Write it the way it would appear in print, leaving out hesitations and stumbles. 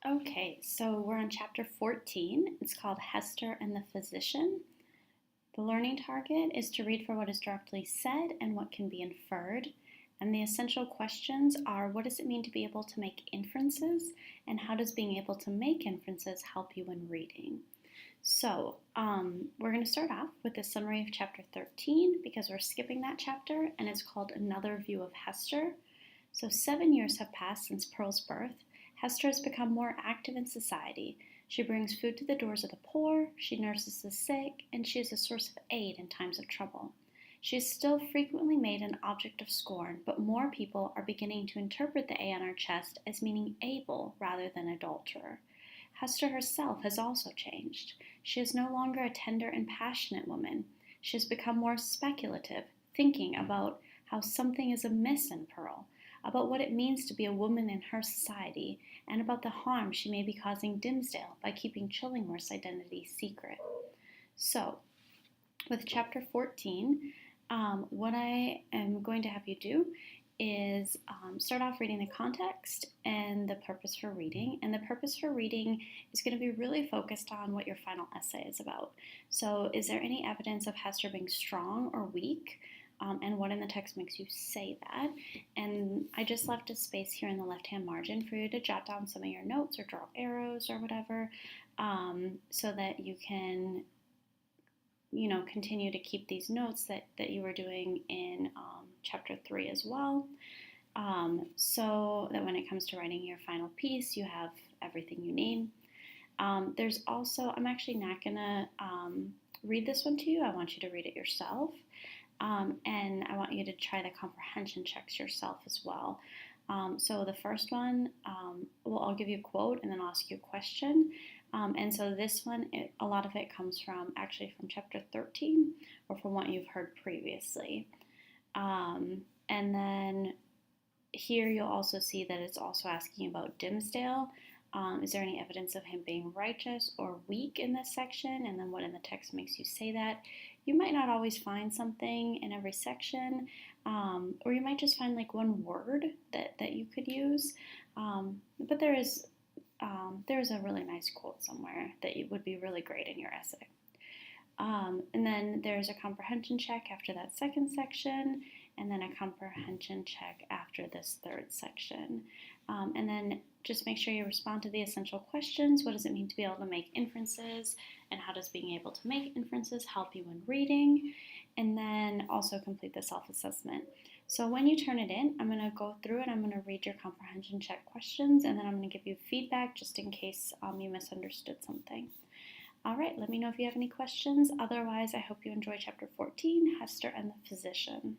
Okay, so we're on chapter 14. It's called Hester and the Physician. The learning target is to read for what is directly said and what can be inferred. And the essential questions are, what does it mean to be able to make inferences? And how does being able to make inferences help you when reading? So we're going to start off with a summary of chapter 13 because we're skipping that chapter, and it's called Another View of Hester. So 7 years have passed since Pearl's birth. Hester has become more active in society. She brings food to the doors of the poor, she nurses the sick, and she is a source of aid in times of trouble. She is still frequently made an object of scorn, but more people are beginning to interpret the A on her chest as meaning able rather than adulterer. Hester herself has also changed. She is no longer a tender and passionate woman. She has become more speculative, thinking about how something is amiss in Pearl, about what it means to be a woman in her society, and about the harm she may be causing Dimmesdale by keeping Chillingworth's identity secret. So, with chapter 14, what I am going to have you do is start off reading the context and the purpose for reading. And the purpose for reading is going to be really focused on what your final essay is about. So, is there any evidence of Hester being strong or weak? And what in the text makes you say that? And I just left a space here in the left-hand margin for you to jot down some of your notes or draw arrows or whatever, so that you can, continue to keep these notes that you were doing in chapter 3 as well, so that when it comes to writing your final piece, you have everything you need. There's also, I'm actually not going to read this one to you. I want you to read it yourself. And I want you to try the comprehension checks yourself as well. So the first one, I'll give you a quote and then I'll ask you a question. And so this one, a lot of it comes from chapter 13 or from what you've heard previously. And then here you'll also see that it's also asking about Dimmesdale. Is there any evidence of him being righteous or weak in this section? And then what in the text makes you say that? You might not always find something in every section, or you might just find like one word that you could use. But there is a really nice quote somewhere that would be really great in your essay. And then there's a comprehension check after that second section, and then a comprehension check after this third section. And then just make sure you respond to the essential questions. What does it mean to be able to make inferences? And how does being able to make inferences help you when reading? And then also complete the self-assessment. So when you turn it in, I'm going to go through and I'm going to read your comprehension check questions, and then I'm going to give you feedback just in case you misunderstood something. All right, let me know if you have any questions. Otherwise, I hope you enjoy chapter 14, Hester and the Physician.